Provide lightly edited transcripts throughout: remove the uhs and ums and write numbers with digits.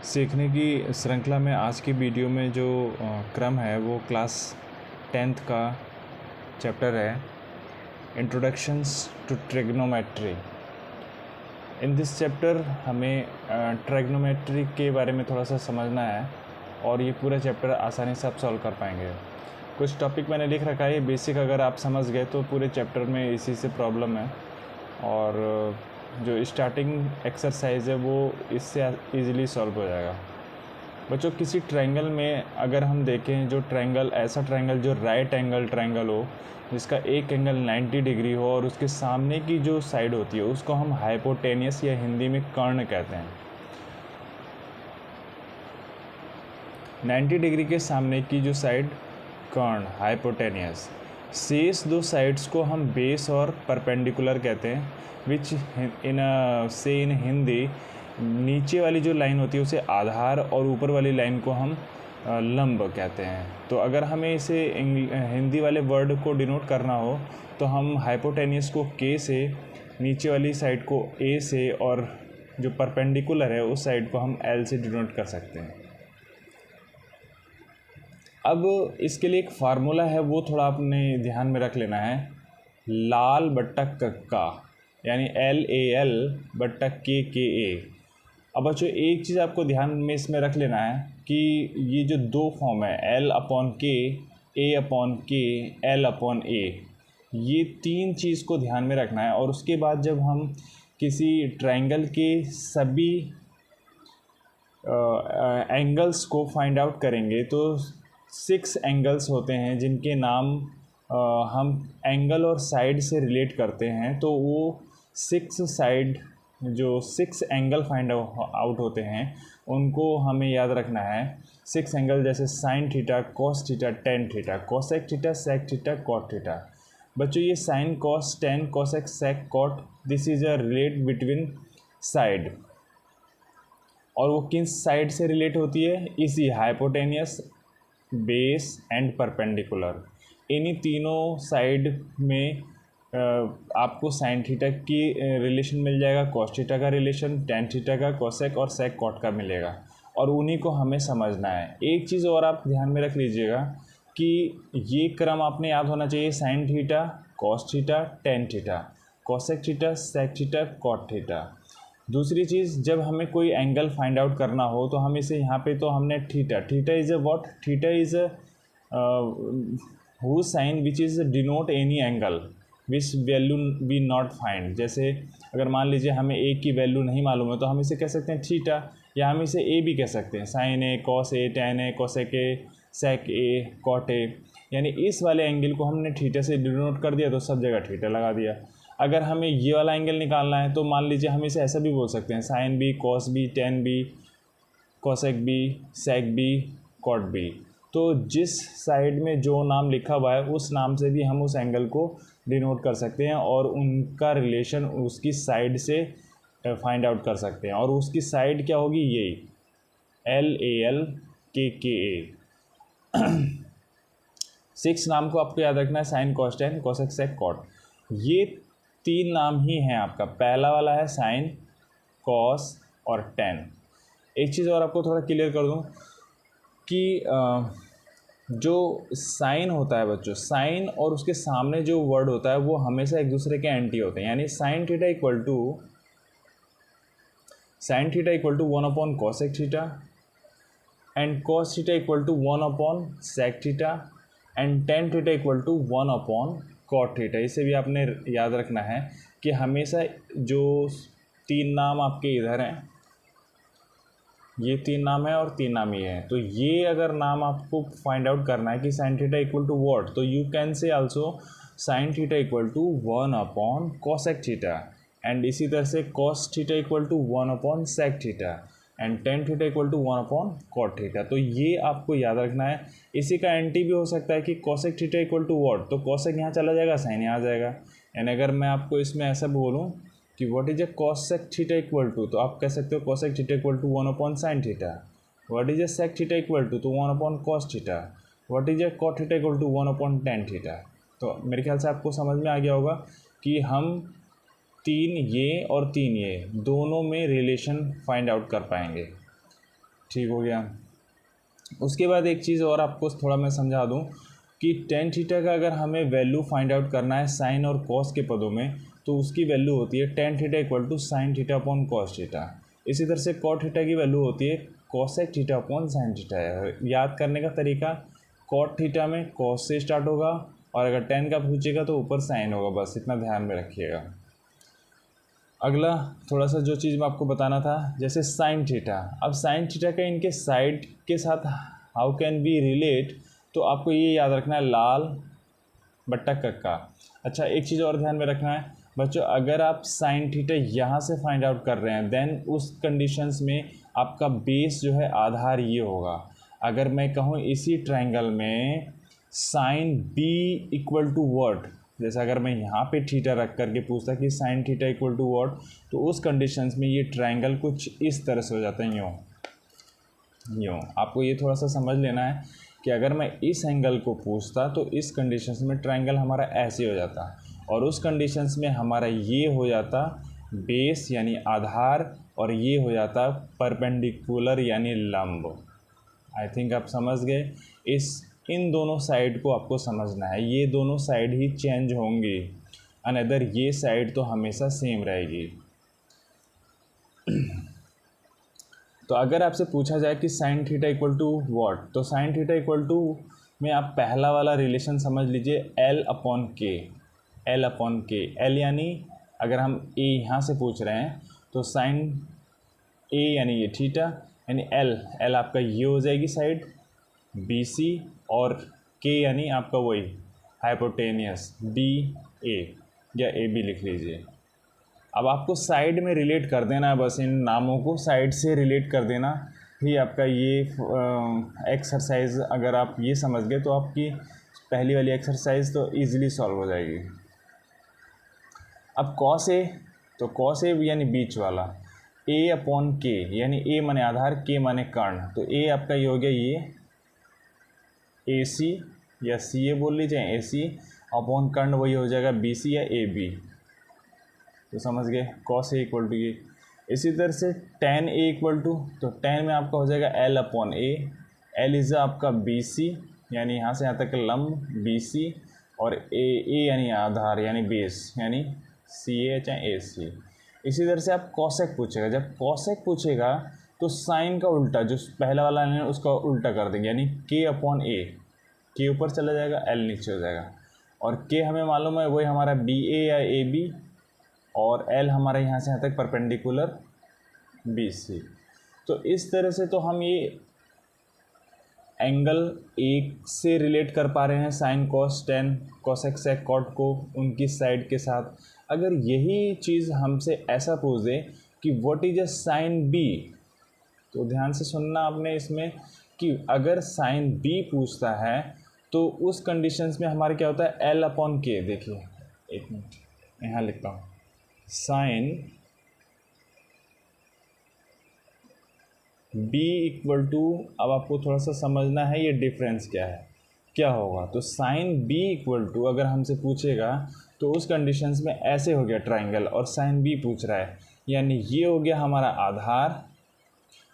सीखने की श्रृंखला में आज की वीडियो में जो क्रम है वो क्लास 10th का चैप्टर है introductions to trigonometry. In this chapter हमें ट्रिग्नोमेट्री के बारे में थोड़ा सा समझना है और ये पूरा चैप्टर आसानी से आप सॉल्व कर पाएंगे। कुछ टॉपिक मैंने लिख रखा है, ये बेसिक अगर आप समझ गए तो पूरे चैप्टर में इसी से प्रॉब्लम है। और जो स्टार्टिंग एक्सरसाइज है वो इससे इजीली सॉल्व हो जाएगा। बच्चों, किसी ट्रायंगल में अगर हम देखें, जो ट्रायंगल ऐसा ट्रायंगल जो राइट एंगल ट्रायंगल हो, जिसका एक एंगल 90 डिग्री हो और उसके सामने की जो साइड होती है उसको हम हाइपोटेनियस या हिंदी में कर्ण कहते हैं। 90 डिग्री के सामने की जो साइड कर्ण, हाइपोटेनियस। शेष दो साइड्स को हम बेस और परपेंडिकुलर कहते हैं, विच इन हिंदी नीचे वाली जो लाइन होती है उसे आधार और ऊपर वाली लाइन को हम लंब कहते हैं। तो अगर हमें इसे हिंदी वाले वर्ड को डिनोट करना हो तो हम हाइपोटेनियस को के से, नीचे वाली साइड को ए से और जो परपेंडिकुलर है उस साइड को हम एल से डिनोट कर सकते हैं। अब इसके लिए एक फार्मूला है, वो थोड़ा आपने ध्यान में रख लेना है। लाल बट्टा कक्का यानी LAL बट्टा KKA। अब बच्चों, एक चीज़ आपको ध्यान में इसमें रख लेना है कि ये जो दो फॉर्म है L/K, A/K, L/A, ये तीन चीज़ को ध्यान में रखना है। और उसके बाद जब हम किसी ट्रायंगल के सभी एंगल्स को फाइंड आउट करेंगे तो 6 एंगल्स होते हैं जिनके नाम हम एंगल और साइड से रिलेट करते हैं। तो वो 6 साइड, जो 6 एंगल फाइंड आउट होते हैं उनको हमें याद रखना है। 6 एंगल जैसे sine theta, cos theta, tan theta, cosec theta, sec theta, cot theta. बच्चों, ये sine, cos, tan, cosec, sec, cot, this is a relate between side. और वो किन साइड से रिलेट होती है? इसी हाइपोटेनियस, बेस एंड परपेंडिकुलर। इन्हीं तीनों साइड में आपको साइन थीटा की रिलेशन मिल जाएगा, कॉस थीटा का रिलेशन, टेन थीटा का, कोसेक और सेक कॉट का मिलेगा। और उन्हीं को हमें समझना है। एक चीज़ और आप ध्यान में रख लीजिएगा कि ये क्रम आपने याद होना चाहिए। Sine theta, cos theta, tan theta, cosec theta, sec theta, cot theta. दूसरी चीज़, जब हमें कोई एंगल फाइंड आउट करना हो तो हम इसे यहाँ पे तो हमने theta is a what? Theta is a whose sign which is denote any angle which value we not find। जैसे अगर मान लीजिए हमें ए की वैल्यू नहीं मालूम है तो हम इसे कह सकते हैं थीटा, या हम इसे ए भी कह सकते हैं, sine A, cos A, tan A, cosec A, sec A, cot A. यानी इस वाले एंगल को हमने थीटा से डिनोट कर दिया तो सब जगह थीटा लगा दिया। अगर हमें ये वाला एंगल निकालना है तो मान लीजिए हम इसे ऐसा भी बोल सकते हैं, sine B, cos B, tan B, cosec B, sec B, cot B. तो जिस साइड में जो नाम लिखा हुआ है उस नाम से भी हम उस एंगल को डिनोट कर सकते हैं और उनका रिलेशन उसकी साइड से फाइंड आउट कर सकते हैं। और उसकी साइड क्या होगी? यही LAL KKA। 6 नाम को आपको याद रखना है, sign, cos, tan, cosec, sec, cot. ये 3 नाम ही हैं आपका। पहला वाला है साइन, कॉस और टेन। एक चीज़ और आपको थोड़ा क्लियर कर दूं कि जो साइन होता है बच्चों, साइन और उसके सामने जो वर्ड होता है वो हमेशा एक दूसरे के एंटी होते हैं। यानी sine theta equal to 1 cosec theta and cos theta equal to 1 sec theta and tan theta equal to 1 cot theta. इसे भी आपने याद रखना है कि हमेशा जो 3 नाम आपके इधर हैं, ये 3 नाम है और 3 नाम ये हैं। तो ये अगर नाम आपको फाइंड आउट करना है कि sine theta equal to what, तो you can say also sine theta equal to 1 cosec theta and इसी तरह से cos theta equal to 1 sec theta and tan theta equal to 1 cot theta. तो ये आपको याद रखना है। इसी का एंटी भी हो सकता है कि cosec theta equal to what, तो कोसेक यहाँ चला जाएगा, साइन यहाँ आ जाएगा। यानी अगर मैं आपको इसमें ऐसा बोलूँ कि what is a cosec theta equal to, तो आप कह सकते हो cosec theta equal to 1 sine theta. What is a sec theta equal to, तो 1 cos theta. What is a cot theta equal to 1 tan theta. तो मेरे ख्याल से आपको समझ में आ गया होगा कि हम 3 ये और 3 ये दोनों में रिलेशन फाइंड आउट कर पाएंगे। ठीक हो गया। उसके बाद एक चीज़ और आपको थोड़ा मैं समझा दूं कि टेन थीटा का अगर हमें वैल्यू फाइंड आउट करना है साइन और कॉस के पदों में, तो उसकी वैल्यू होती है tan theta equal to sine theta upon cos theta. इसी तरह से कॉट थीटा की वैल्यू होती है cosec theta upon sine theta. याद करने का तरीका, कॉट थीटा में कॉस से स्टार्ट होगा और अगर टेन का पूछेगा तो ऊपर साइन होगा, बस इतना ध्यान में रखिएगा। अगला थोड़ा सा जो चीज़ मैं आपको बताना था, जैसे साइन थीटा। अब साइन थीटा का इनके साइड के साथ हाउ कैन बी रिलेट, तो आपको ये याद रखना है लाल बट्टा कक्का। अच्छा, एक चीज़ और ध्यान में रखना है बच्चों, अगर आप साइन थीटा यहाँ से फाइंड आउट कर रहे हैं देन उस कंडीशंस में आपका बेस जो है आधार ये होगा। अगर मैं कहूँ इसी ट्रायंगल में sine B equal to what, जैसे अगर मैं यहाँ पे थीटा रख करके पूछता कि sine theta equal to what, तो उस कंडीशंस में ये ट्रायंगल कुछ इस तरह से हो जाता है, यूँ। आपको ये थोड़ा सा समझ लेना है कि अगर मैं इस एंगल को पूछता तो इस कंडीशंस में ट्रायंगल हमारा ऐसे हो जाता और उस कंडीशंस में हमारा ये हो जाता बेस यानी आधार और ये हो जाता परपेंडिकुलर यानी लंब। आई थिंक आप समझ गए। इन दोनों साइड को आपको समझना है, ये दोनों साइड ही चेंज होंगी, अनदर ये साइड तो हमेशा सेम रहेगी। तो अगर आपसे पूछा जाए कि sine theta equal to what, तो साइन थीटा इक्वल टू में आप पहला वाला रिलेशन समझ लीजिए L upon K. L upon K, L यानी अगर हम ए यहाँ से पूछ रहे हैं तो साइन ए यानी ये थीटा यानी एल आपका ये हो जाएगी साइड बी सी, और के यानी आपका वही हाइपोटेनियस बी ए या ए बी लिख लीजिए। अब आपको साइड में रिलेट कर देना है, बस इन नामों को साइड से रिलेट कर देना ही आपका ये एक्सरसाइज। अगर आप ये समझ गए तो आपकी पहली वाली एक्सरसाइज तो इजीली सॉल्व हो जाएगी। अब कॉस ए, तो कॉस ए यानी बीच वाला, ए अपॉन के यानी ए माने आधार, के माने कर्ण, तो ए आपका ये हो गया ये ए सी या सी ए बोल लीजिए, ए सी अपॉन कर्ण वही हो जाएगा बी सी या ए बी। तो समझ गए कॉस ए इक्वल टू ये। इसी तरह से टेन ए इक्वल टू, तो टेन में आपका हो जाएगा L upon A. L is आपका बी सी यानी यहाँ से यहाँ तक लंब बी सी, और ए यानी आधार यानी बेस यानी सी ए चाहे ए सी। इसी तरह से आप कॉसेक पूछेगा, जब कॉसेक पूछेगा तो साइन का उल्टा, जो पहला वाला है उसका उल्टा कर देंगे, यानी के अपॉन ए, के ऊपर चला जाएगा एल नीचे हो जाएगा, और के हमें मालूम है वही हमारा बी ए या ए बी, और एल हमारा यहाँ से यहाँ तक परपेंडिकुलर बी सी। तो इस तरह से तो हम ये एंगल एक से रिलेट कर पा रहे हैं sine cos tan cosec sec cot को उनकी साइड के साथ। अगर यही चीज़ हमसे ऐसा पूछ दे कि what is a sine B, तो ध्यान से सुनना आपने इसमें कि अगर साइन बी पूछता है तो उस कंडीशंस में हमारे क्या होता है एल अपॉन के। देखिए एक मिनट यहाँ लिखता हूँ, साइन बी इक्वल टू, अब आपको थोड़ा सा समझना है ये डिफरेंस क्या है क्या होगा। तो साइन बी इक्वल टू अगर हमसे पूछेगा तो उस कंडीशंस में ऐसे हो गया ट्रायंगल, और साइन बी पूछ रहा है यानी ये हो गया हमारा आधार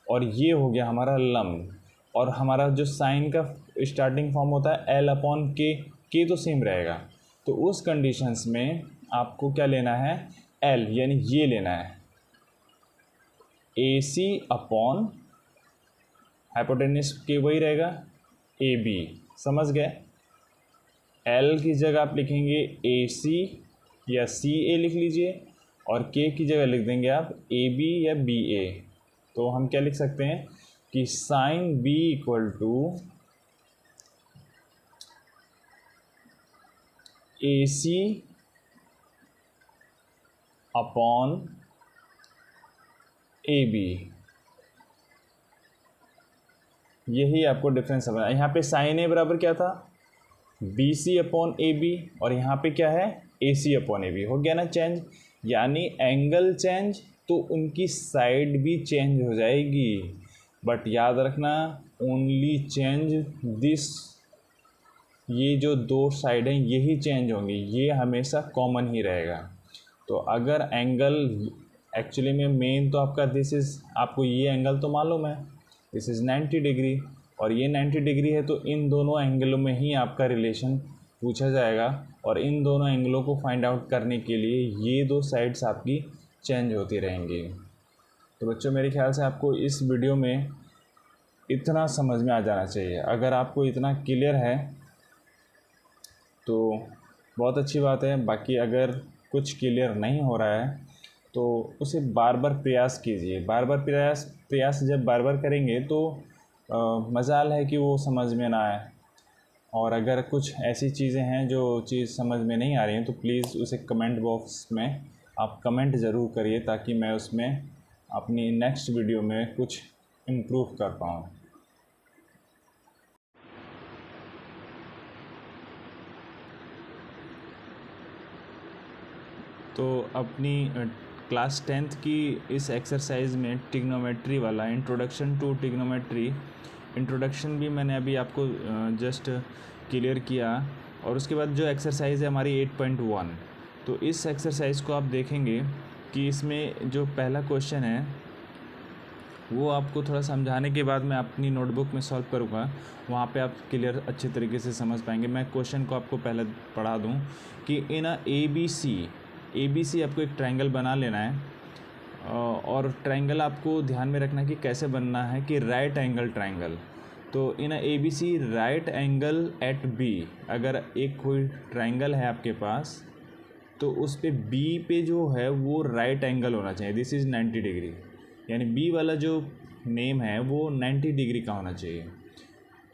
और ये हो गया हमारा लंब, और हमारा जो साइन का स्टार्टिंग फॉर्म होता है एल अपॉन के तो सेम रहेगा। तो उस कंडीशंस में आपको क्या लेना है एल यानी ये लेना है ए सी अपॉन हाइपोटेन्यूस के वही रहेगा ए बी। समझ गए, एल की जगह आप लिखेंगे ए सी या सी ए लिख लीजिए, और के की जगह लिख देंगे आप ए बी या बी ए। तो हम क्या लिख सकते हैं कि sine B equal to A C upon A B. यही आपको डिफरेंस समझना। यहाँ पे साइन ए बराबर क्या था B C upon A B, और यहाँ पे क्या है ए सी अपॉन ए बी। हो गया ना चेंज, यानी एंगल चेंज तो उनकी साइड भी चेंज हो जाएगी, बट याद रखना ओनली चेंज दिस, ये जो दो साइड हैं यही चेंज होंगी, ये हमेशा कॉमन ही रहेगा। तो अगर एंगल एक्चुअली में मेन तो आपका दिस इज़, आपको ये एंगल तो मालूम है, दिस इज़ 90 डिग्री, और ये 90 डिग्री है, तो इन दोनों एंगलों में ही आपका रिलेशन पूछा जाएगा, और इन दोनों एंगलों को फाइंड आउट करने के लिए ये दो साइड्स आपकी चेंज होती रहेंगी। तो बच्चों, मेरे ख्याल से आपको इस वीडियो में इतना समझ में आ जाना चाहिए। अगर आपको इतना क्लियर है तो बहुत अच्छी बात है। बाकी अगर कुछ क्लियर नहीं हो रहा है तो उसे बार बार प्रयास कीजिए। बार बार प्रयास जब बार बार करेंगे तो मजाल है कि वो समझ में ना आए। और अगर कुछ ऐसी चीज़ें हैं जो चीज़ समझ में नहीं आ रही हैं तो प्लीज़ उसे कमेंट बॉक्स में आप कमेंट ज़रूर करिए, ताकि मैं उसमें अपनी नेक्स्ट वीडियो में कुछ इम्प्रूव कर पाऊँ। तो अपनी क्लास 10th की इस एक्सरसाइज में ट्रिग्नोमेट्री वाला इंट्रोडक्शन टू ट्रिग्नोमेट्री, इंट्रोडक्शन भी मैंने अभी आपको जस्ट क्लियर किया। और उसके बाद जो एक्सरसाइज है हमारी 8.1, तो इस एक्सरसाइज को आप देखेंगे कि इसमें जो पहला क्वेश्चन है वो आपको थोड़ा समझाने के बाद मैं अपनी नोटबुक में सॉल्व करूँगा, वहाँ पे आप क्लियर अच्छे तरीके से समझ पाएंगे। मैं क्वेश्चन को आपको पहले पढ़ा दूँ कि इन ए बी सी आपको एक ट्रायंगल बना लेना है। और ट्रायंगल आपको ध्यान में रखना है कि कैसे बनना है, कि राइट एंगल ट्रायंगल। तो in A B C right angle at B, अगर एक कोई ट्रायंगल है आपके पास तो उस पे बी पे जो है वो राइट एंगल होना चाहिए। दिस इज़ 90 डिग्री, यानी बी वाला जो नेम है वो 90 डिग्री का होना चाहिए।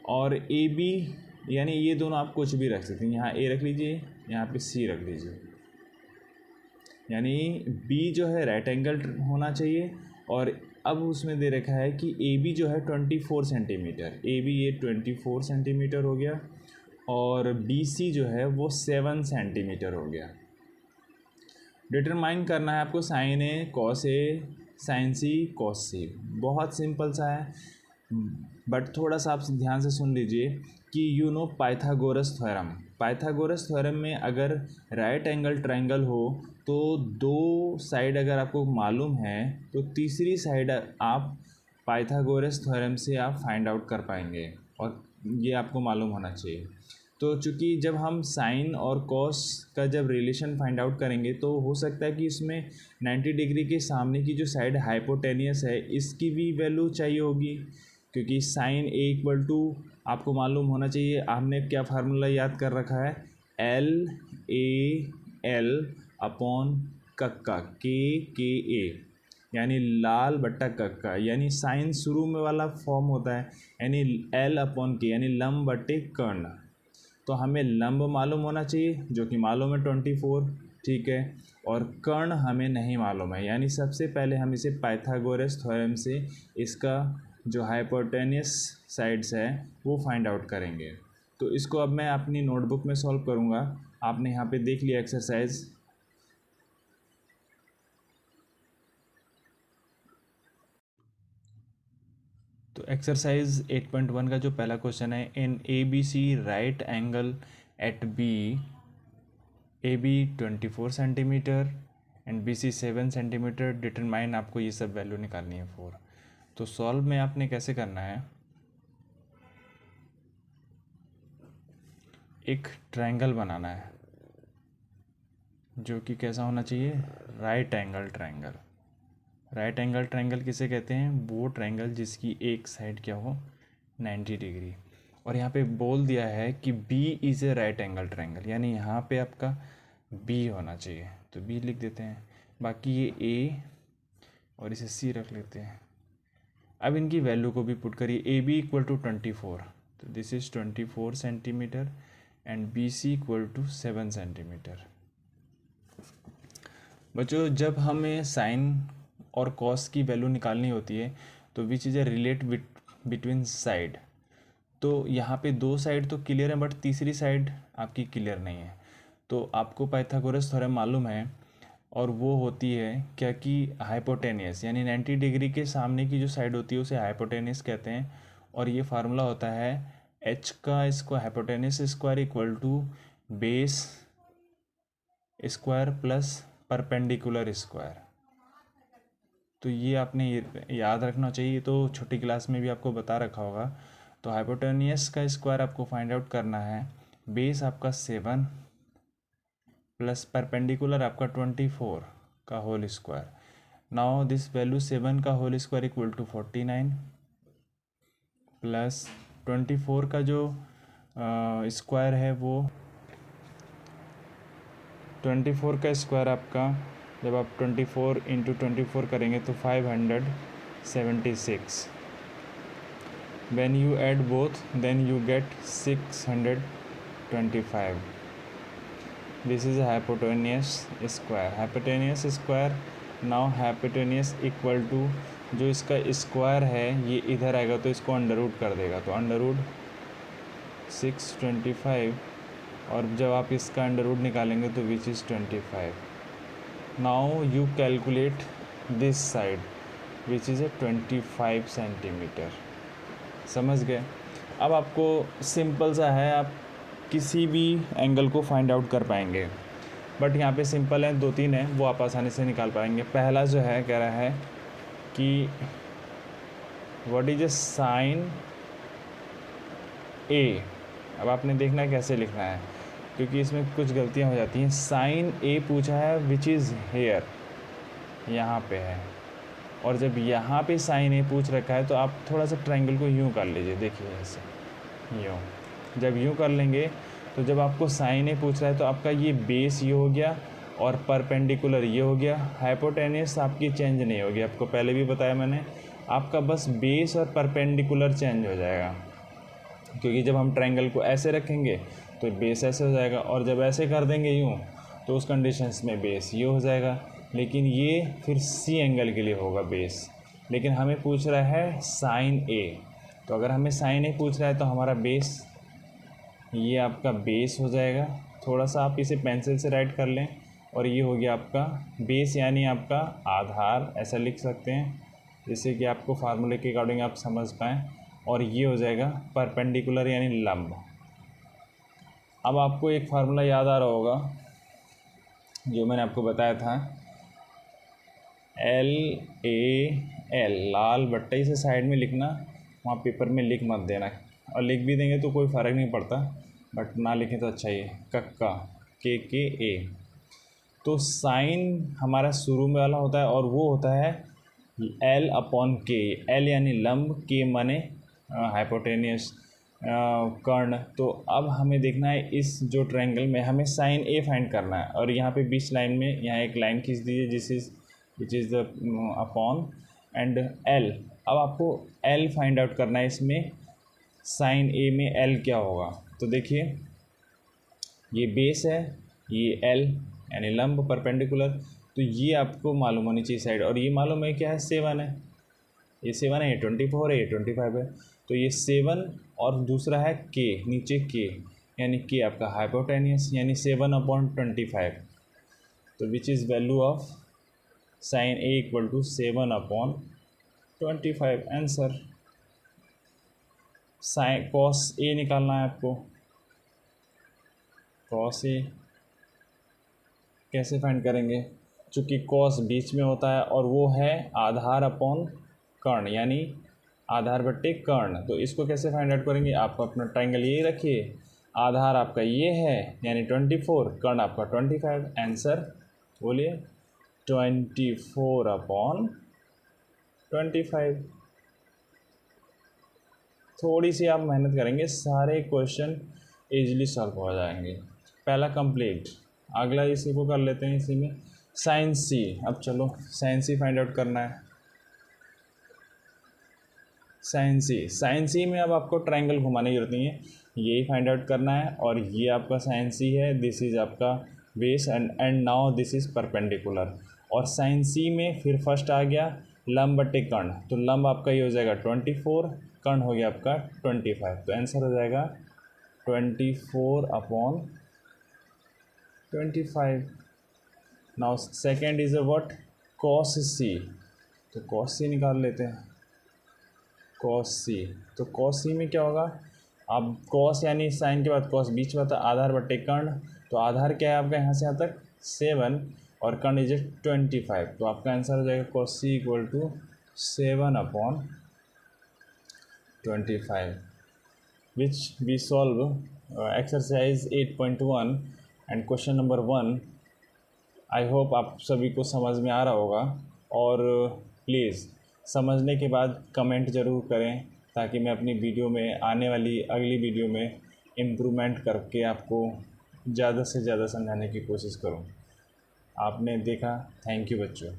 और ए बी यानी ये दोनों आप कुछ भी रख सकते हैं, यहाँ ए रख लीजिए, यहाँ पे सी रख लीजिए। यानी बी जो है राइट एंगल होना चाहिए। और अब उसमें दे रखा है कि ए बी जो है 24 सेंटीमीटर, ए बी ये 24 सेंटीमीटर हो गया, और बी सी जो है वो 7 सेंटीमीटर हो गया। डिटरमाइन करना है आपको sign A cos A sign C cos सी। बहुत सिंपल सा है, बट थोड़ा सा आप ध्यान से सुन लीजिए कि you know Pythagoras theorem. Pythagoras theorem में अगर राइट एंगल ट्रायंगल हो तो दो साइड अगर आपको मालूम है तो तीसरी साइड आप पाइथागोरस थ्योरम से आप फाइंड आउट कर पाएंगे, और ये आपको मालूम होना चाहिए। तो चूँकि जब हम साइन और कॉस का जब रिलेशन फाइंड आउट करेंगे तो हो सकता है कि इसमें 90 डिग्री के सामने की जो साइड हाइपोटेनियस है इसकी भी वैल्यू चाहिए होगी, क्योंकि साइन ए इक्वल टू आपको मालूम होना चाहिए। आपने क्या फार्मूला याद कर रखा है, एल ए एल अपॉन कक्का के ए, यानी लाल बट्टा कक्का, यानी साइन शुरू में वाला फॉर्म होता है, यानी एल अपॉन के यानी लंब बट्टे कर्ण। तो हमें लंब मालूम होना चाहिए जो कि मालूम है 24, ठीक है, और कर्ण हमें नहीं मालूम है। यानी सबसे पहले हम इसे पाइथागोरस थ्योरम से इसका जो हाइपोटेनियस साइड्स है वो फाइंड आउट करेंगे। तो इसको अब मैं अपनी नोटबुक में सॉल्व करूँगा। आपने यहाँ पे देख लिया एक्सरसाइज। तो एक्सरसाइज 8.1 का जो पहला क्वेश्चन है, in A B C right angle at B, A B 24 centimetre and B C 7 centimetre, determine, आपको ये सब वैल्यू निकालनी है 4। तो सॉल्व में आपने कैसे करना है, एक ट्रायंगल बनाना है जो कि कैसा होना चाहिए, right angle triangle. Right angle triangle किसे कहते हैं, वो ट्रायंगल जिसकी एक साइड क्या हो 90 डिग्री। और यहाँ पे बोल दिया है कि B is a right angle triangle, यानी यहाँ पे आपका B होना चाहिए, तो B लिख देते हैं। बाकी ये A और इसे C रख लेते हैं। अब इनकी वैल्यू को भी पुट करिए, ए बी इक्वल टू 24, तो this is 24 centimetre and B C equal to 7 centimetre. बच्चों, जब हमें साइन और कॉस की वैल्यू निकालनी होती है तो which is a relate between side, तो यहाँ पे दो साइड तो क्लियर है बट तीसरी साइड आपकी क्लियर नहीं है। तो आपको पाइथागोरस थ्योरम मालूम है, और वो होती है क्या कि हाइपोटेनियस, यानी 90 डिग्री के सामने की जो साइड होती है उसे हाइपोटेनियस कहते हैं। और ये फार्मूला होता है एच का square, hypotenuse square equal to base square plus perpendicular square. तो ये आपने याद रखना चाहिए, तो छोटी क्लास में भी आपको बता रखा होगा। तो हाइपोटेनियस का स्क्वायर आपको फाइंड आउट करना है। बेस आपका 7 प्लस परपेंडिकुलर आपका 24 का whole square. Now this value 7 का whole square equal to 49 plus 24 का जो स्क्वायर है वो 24 का स्क्वायर आपका जब आप 24 इंटू 24 करेंगे तो 576। When you add both then you get 625। This is hypotenuse square. Hypotenuse square, now hypotenuse equal to जो इसका स्क्वायर है ये इधर आएगा तो इसको अंडर रूट कर देगा, तो अंडर रूट 625, और जब आप इसका अंडर रूट निकालेंगे तो which is 25। Now you calculate this side which is a 25 centimetre. समझ गए? अब आपको सिंपल सा है, आप किसी भी एंगल को फाइंड आउट कर पाएंगे, बट यहाँ पे सिंपल है, 2-3 है वो आप आसानी से निकाल पाएंगे। पहला जो है कह रहा है कि व्हाट इज ए साइन ए। अब आपने देखना है कैसे लिखना है, क्योंकि इसमें कुछ गलतियाँ हो जाती हैं। साइन ए पूछा है विच इज़ हेयर, यहाँ पे है, और जब यहाँ पे साइन ए पूछ रखा है तो आप थोड़ा सा ट्रायंगल को यूँ कर लीजिए, देखिए ऐसे यूँ। जब यूँ कर लेंगे तो जब आपको साइन ए पूछ रहा है तो आपका ये बेस ये हो गया और परपेंडिकुलर ये हो गया। हाइपोटेनियस आपकी चेंज नहीं होगी, आपको पहले भी बताया मैंने, आपका बस बेस और परपेंडिकुलर चेंज हो जाएगा, क्योंकि जब हम ट्रायंगल को ऐसे रखेंगे तो बेस ऐसे हो जाएगा, और जब ऐसे कर देंगे यूँ तो उस कंडीशंस में बेस ये हो जाएगा। लेकिन ये फिर सी एंगल के लिए होगा बेस, लेकिन हमें पूछ रहा है साइन ए, तो अगर हमें साइन ए पूछ रहा है तो हमारा बेस ये आपका बेस हो जाएगा। थोड़ा सा आप इसे पेंसिल से राइट कर लें, और ये हो गया आपका बेस, यानी आपका आधार, ऐसा लिख सकते हैं जिससे कि आपको फार्मूले के अकॉर्डिंग आप समझ पाएँ। और ये हो जाएगा परपेंडिकुलर यानी लंब। अब आपको एक फार्मूला याद आ रहा होगा जो मैंने आपको बताया था, LAL, लाल बट्टा, इसे साइड में लिखना, वहाँ पेपर में लिख मत देना, और लिख भी देंगे तो कोई फ़र्क नहीं पड़ता, बट ना लिखें तो अच्छा ही है। कक्का KKA। तो साइन हमारा शुरू में वाला होता है और वो होता है L/K। L यानी लंब, K माने हाइपोटेनियस कर्ण। तो अब हमें देखना है इस जो ट्रायंगल में हमें साइन ए फाइंड करना है, और यहाँ पे बीच लाइन में यहाँ एक लाइन खींच दीजिए which is the upon and L। अब आपको L फाइंड आउट करना है, इसमें साइन ए में L क्या होगा। तो देखिए ये बेस है, ये L यानी लंब परपेंडिकुलर, तो ये आपको मालूम होनी चाहिए साइड, और ये मालूम है क्या है, 7 है, ये 7 है, ये 24 है, ये 25 है, तो ये 7 और दूसरा है K, नीचे K, यानी K आपका हाइपोटेनियस, यानी 7/25। तो which is value of sine A equal to 7/25 answer. Sine cos A निकालना है आपको। कॉस ए कैसे फाइंड करेंगे, चूँकि कॉस बीच में होता है और वो है आधार अपॉन कर्ण, यानी आधार बट्टे कर्ण। तो इसको कैसे फाइंड आउट करेंगे, आप अपना ट्रायंगल यही रखिए, आधार आपका ये है यानी 24, कर्ण आपका 25। आंसर बोलिए 24/25। थोड़ी सी आप मेहनत करेंगे, सारे क्वेश्चन इजीली सॉल्व हो जाएंगे। पहला कंप्लीट, अगला इसी को कर लेते हैं, इसी में साइन सी। अब चलो साइन सी फाइंड आउट करना है। साइन सी में अब आपको ट्रायंगल घुमाने की जरूरत नहीं है, यही फाइंड आउट करना है, और ये आपका साइन सी है, दिस इज़ आपका base and now this is perpendicular. और साइन सी में फिर फर्स्ट आ गया लंब बटे कर्ण, तो लंब आपका ये हो जाएगा 24, कर्ण हो गया आपका 25, तो आंसर हो जाएगा 24/25। Now second is a what, cos C. तो कॉस सी निकाल लेते हैं, कॉस सी। तो कॉस सी में क्या होगा, अब कॉस यानी साइन के बाद कॉस बीच में था, आधार बट्टे कर्ण, तो आधार क्या है आपका यहाँ से यहाँ तक 7, और कर्ण इज 25, तो आपका आंसर हो जाएगा cos c equal to 7/25, which we solve exercise 8.1 and question number 1। I hope आप सभी को समझ में आ रहा होगा, और प्लीज़ समझने के बाद कमेंट ज़रूर करें ताकि मैं अपनी वीडियो में आने वाली अगली वीडियो में इम्प्रूवमेंट करके आपको ज़्यादा से ज़्यादा समझाने की कोशिश करूं। आपने देखा, थैंक यू बच्चों।